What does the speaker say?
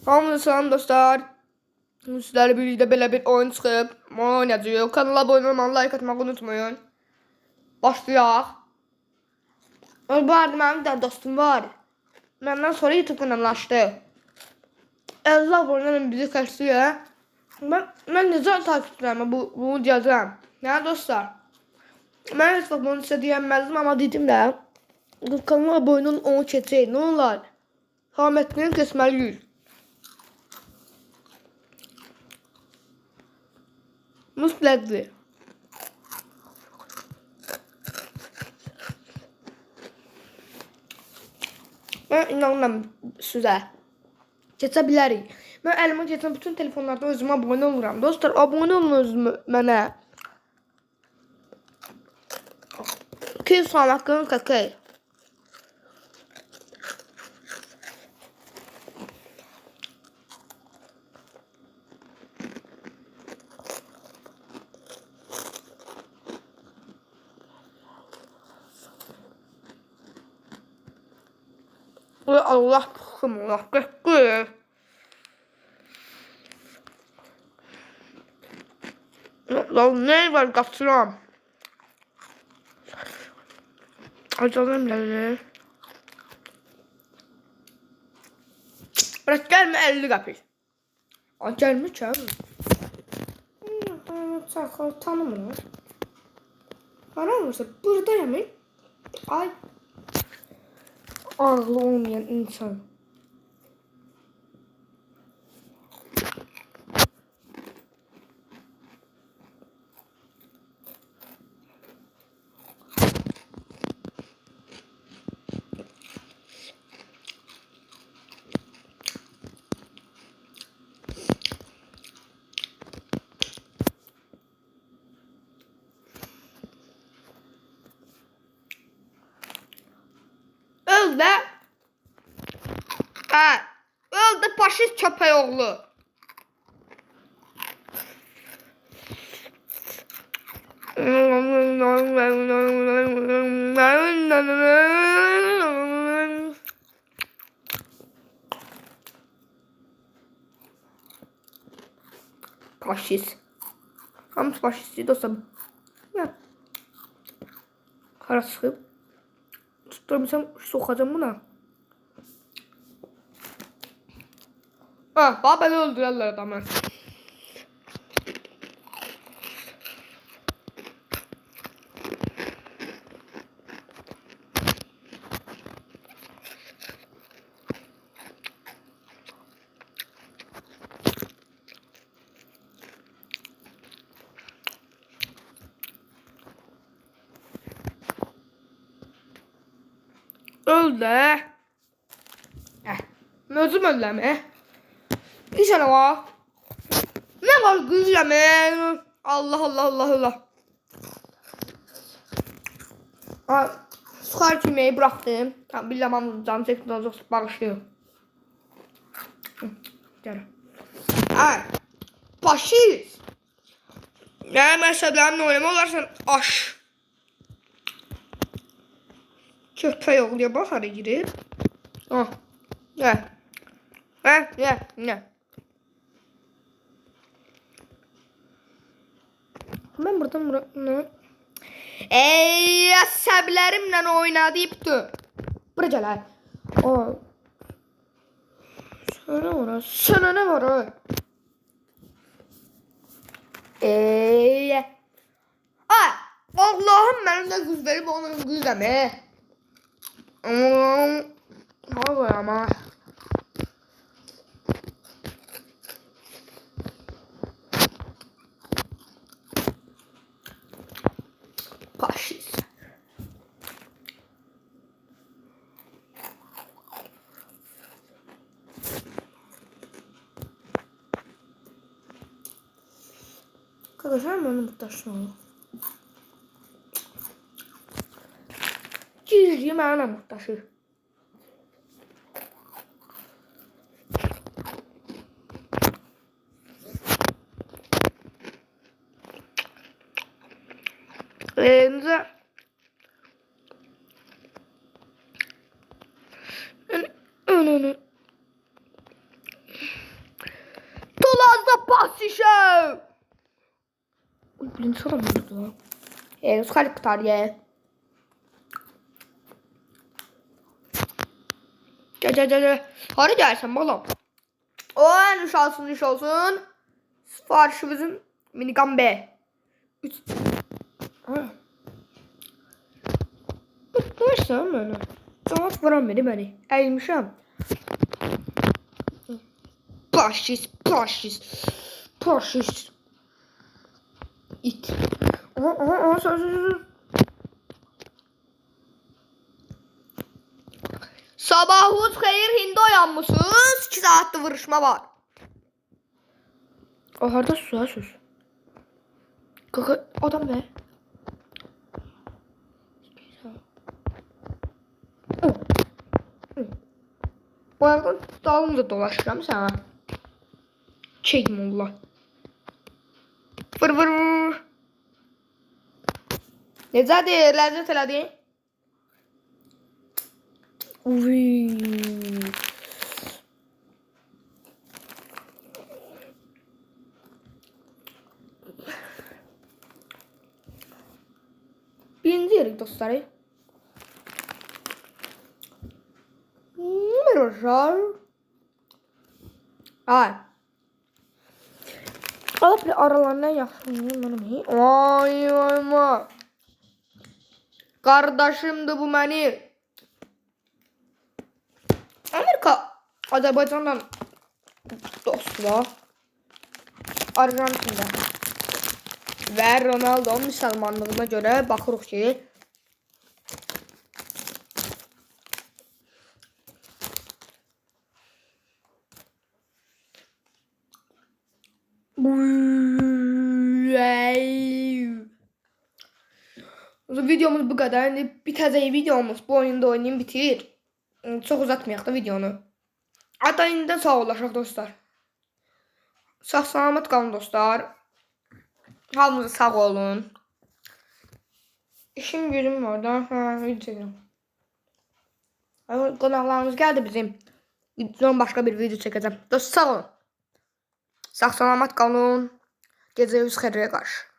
Hamınıza salam dostlar. Sizlerle birlikte belə bir oyun çıxıb. Oynayacağıq. Kanala abone olmayı, like atmayı unutmayın. Başlayaq. Bu arada mənim bir dostum var. Məndən sonra YouTube kanalı açdı. 50 abonənin bizi kəsdiyə. Mən necə takipçilərime bunu deyəcəm. Yəni dostlar. Mən heç vaxt bunu sizə deyəməzdim amma dedim də. Kanala abone olun, onu keçək. Nə olar? Hürmetini kesmeliyiz. Müsbətli. Mən inanıram sizə. Keçə bilərik. Mən əlimə keçən bütün telefonlarda özümə abunə oluram. Dostlar, abunə olun özümə mənə. 200 son haqqını kakay. Allah Allah bekle. Lan ne var kaçıram. Acalım lan. Bırak gelme 50 kapı. Gelme çabuk. Sakal tanımıyor. Aramırsa buradayım. Ay. Ağlı olmayan insan. Öldü. Ha, öldü faşist köpək oğlu. Faşist. Hamısı faşist dostum. Ya. Kara sıxıb. Tutturmuşam, sokacağım buna. Ha, baba beni öldürürler adamı. Öldü. Özüm öldüm. İnşallah var. Ne var güzleme? Allah Allah Allah Allah. Sıxar yemeği bıraktım. Bilmem canım çekti olacaq bağışlayın. Gəl. Ay. Faşist. Ne məsələmlə oynama olarsan aş. Köpək oğluya bax hara girir. Ah. Gel. Gel. Ben buradan ey əsəblərimlə oynadıyıbdı. Bura gəl. Sana ne var? Ey. Ay, Allah'ım benim de kız verip onun kız deme. Ne var ama? Faşist. Arkadaşlar benim bu taşını olur. Gizli bana muhtaçı. Elinize önünü şişe. Birinci sıra mı oldu? Skalik tutar ye. Gel. Hara gəlsən balam? O, iş olsun. Sifarişimizin minigun B. 3. Neyse mənə. Cavab vuramır məni. Əyilmişəm. Paşist. İt. Söz. Sabahınız xeyir, hindi oyanmışsınız. 2 saatdir vuruşma var. O harda söz. Kaka adam be. Bu ayaqdan dalımda dolaşıram sana. Çekim Allah. Vur. Necədir? Ləzzət elədi? Uy. Birinci yerik dostları. Merhaba. Ay. Alıp bir aralarından yaxşılayım. Ay. Kardeşimdi bu beni. Amerika Azerbaycan'dan dostlar. Arjantin'de. Ve Ronaldo'nun müsəlmanlığına göre baxırıq ki videomuz bu kadar. Bitəcək videomuz. Bu oyunda oynayayım bitir. Çok uzatmayaq da videonu. Hatta indi sağ olaşaq dostlar. Sağ salamat qalın dostlar. Hamınız sağ olun. İşim gücüm var da. Qonaqlarımız geldi bizim. Son başka bir video çəkəcəm. Dost sağ olun. Sağ salamat qalın. Gecəniz xeyrə qarşı.